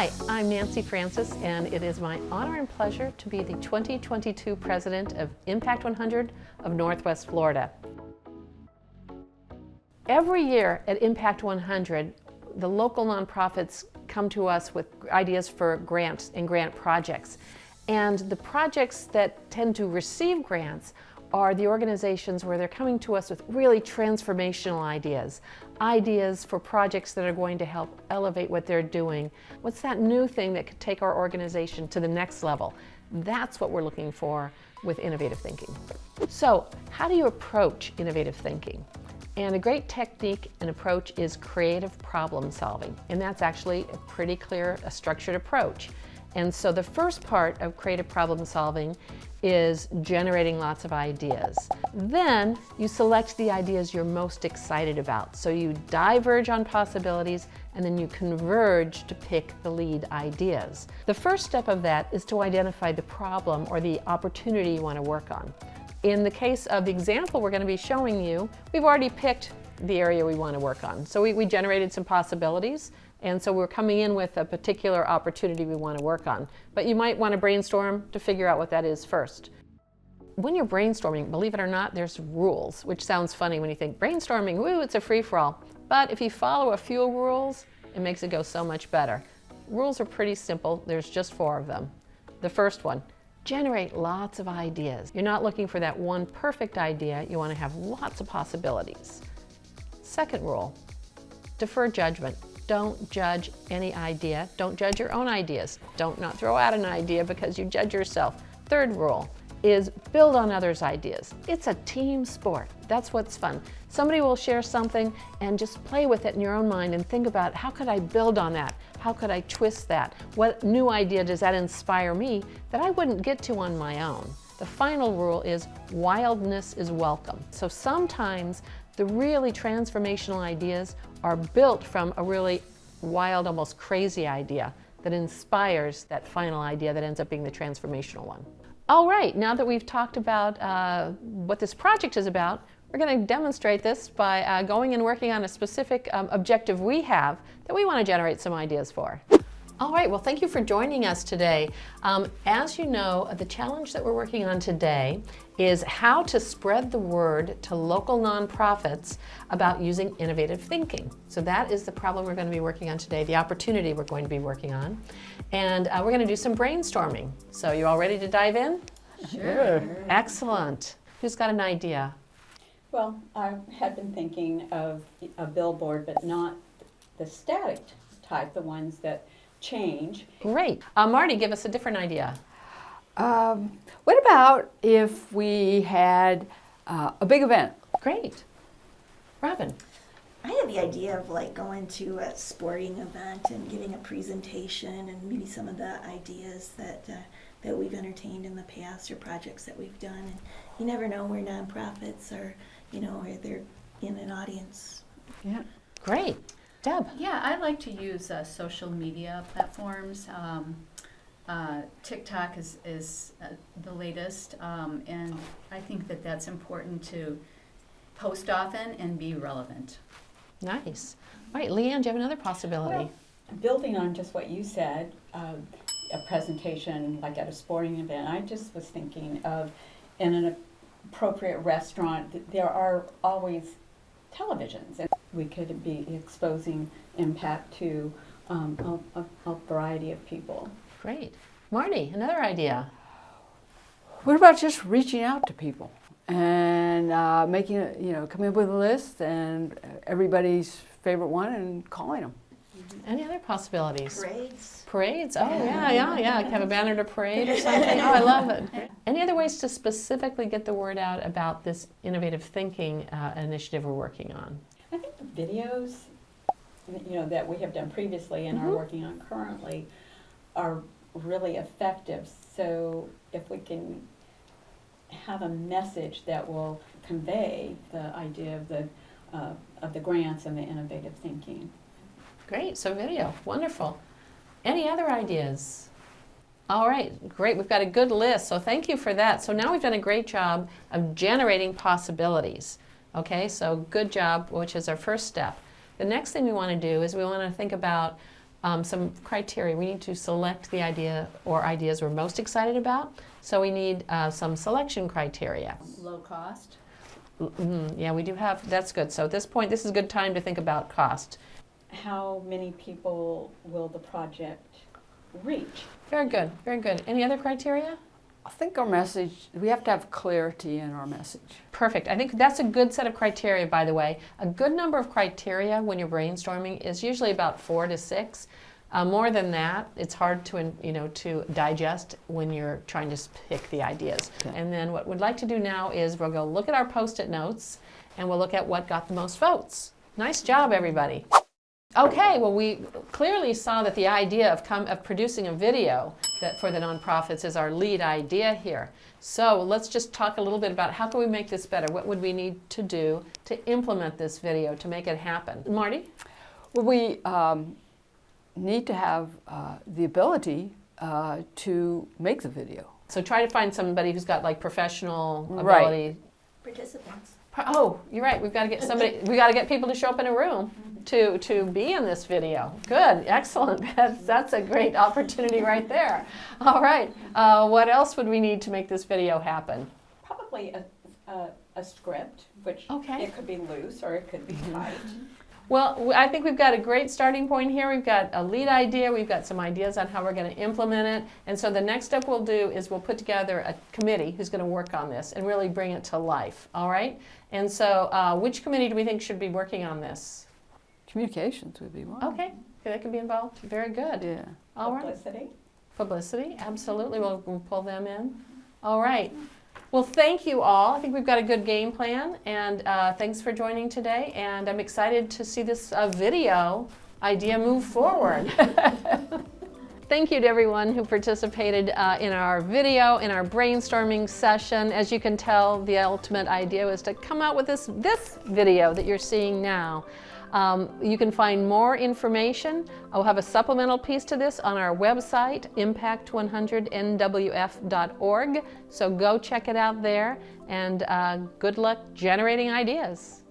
Hi, I'm Nancy Francis, and it is my honor and pleasure to be the 2022 president of Impact 100 of Northwest Florida. Every year at Impact 100, the local nonprofits come to us with ideas for grants and grant projects. And the projects that tend to receive grants are the organizations where they're coming to us with really transformational ideas for projects that are going to help elevate what they're doing. What's that new thing that could take our organization to the next level? That's what we're looking for with innovative thinking. So, how do you approach innovative thinking? And a great technique and approach is creative problem solving. And that's actually a pretty clear, structured approach. And so the first part of creative problem solving is generating lots of ideas. Then you select the ideas you're most excited about. So you diverge on possibilities and then you converge to pick the lead ideas. The first step of that is to identify the problem or the opportunity you want to work on. In the case of the example we're going to be showing you, we've already picked the area we want to work on. So we generated some possibilities, and so we're coming in with a particular opportunity we want to work on. But you might want to brainstorm to figure out what that is first. When you're brainstorming, believe it or not, there's rules, which sounds funny when you think brainstorming, woo, it's a free-for-all. But if you follow a few rules, it makes it go so much better. Rules are pretty simple. There's just 4 of them. The first one, generate lots of ideas. You're not looking for that one perfect idea. You want to have lots of possibilities. Second rule, defer judgment. Don't judge any idea. Don't judge your own ideas. Don't not throw out an idea because you judge yourself. Third rule is build on others' ideas. It's a team sport. That's what's fun. Somebody will share something and just play with it in your own mind and think about, how could I build on that? How could I twist that? What new idea does that inspire me that I wouldn't get to on my own? The final rule is wildness is welcome. So sometimes the really transformational ideas are built from a really wild, almost crazy idea that inspires that final idea that ends up being the transformational one. All right, now that we've talked about what this project is about, we're going to demonstrate this by going and working on a specific objective we have that we want to generate some ideas for. All right, well, thank you for joining us today. As you know, the challenge that we're working on today is how to spread the word to local nonprofits about using innovative thinking. So that is the problem we're going to be working on today, the opportunity we're going to be working on. And we're going to do some brainstorming. So you all ready to dive in? Sure. Excellent. Who's got an idea? Well, I had been thinking of a billboard, but not the static type, the ones that change. Great. Marty, give us a different idea. What about if we had a big event? Great. Robin? I had the idea of like going to a sporting event and giving a presentation and maybe some of the ideas that we've entertained in the past or projects that we've done. And you never know where nonprofits are, or they're in an audience. Yeah. Great. Deb? Yeah, I like to use social media platforms. TikTok is the latest, and I think that that's important to post often and be relevant. Nice. All right, Leanne, do you have another possibility? Well, building on just what you said, a presentation like at a sporting event, I just was thinking of in an appropriate restaurant, there are always televisions, and we could be exposing impact to a variety of people. Great. Marty, another idea. What about just reaching out to people and making coming up with a list and everybody's favorite one and calling them? Any other possibilities? Parades. Parades? Oh, yeah. Have a banner to parade or something? Oh, I love it. Any other ways to specifically get the word out about this innovative thinking initiative we're working on? I think the videos, that we have done previously and are working on currently are really effective. So if we can have a message that will convey the idea of the grants and the innovative thinking. Great, so video, wonderful. Any other ideas? All right, great, we've got a good list, so thank you for that. So now we've done a great job of generating possibilities. Okay, so good job, which is our first step. The next thing we want to do is we want to think about some criteria. We need to select the idea or ideas we're most excited about. So we need some selection criteria. Low cost. Yeah, we do have, that's good. So at this point, this is a good time to think about cost. How many people will the project reach? Very good, very good. Any other criteria? I think our message, we have to have clarity in our message. Perfect. I think that's a good set of criteria, by the way. A good number of criteria when you're brainstorming is usually about 4 to 6. More than that, it's hard to, to digest when you're trying to pick the ideas. Okay. And then what we'd like to do now is we'll go look at our Post-it notes and we'll look at what got the most votes. Nice job, everybody. Okay, well, we clearly saw that the idea of producing a video that for the nonprofits is our lead idea here. So let's just talk a little bit about how can we make this better? What would we need to do to implement this video to make it happen? Marty? Well, we need to have the ability to make the video. So try to find somebody who's got like professional Right. ability. Participants. Oh, you're right. We've got to get somebody. We got to get people to show up in a room to be in this video. Good, excellent. That's a great opportunity right there. All right. What else would we need to make this video happen? Probably a script, which Okay. it could be loose or it could be tight. Well, I think we've got a great starting point here. We've got a lead idea. We've got some ideas on how we're going to implement it. And so the next step we'll do is we'll put together a committee who's going to work on this and really bring it to life. All right? And so which committee do we think should be working on this? Communications would be one. Okay, that could be involved. Very good. Yeah. All right. Publicity. Publicity, absolutely. We'll pull them in. All right. Well, thank you all. I think we've got a good game plan, and thanks for joining today. And I'm excited to see this video idea move forward. Thank you to everyone who participated in our video, in our brainstorming session. As you can tell, the ultimate idea was to come out with this video that you're seeing now. You can find more information. I'll have a supplemental piece to this on our website, impact100nwf.org. So go check it out there, and good luck generating ideas.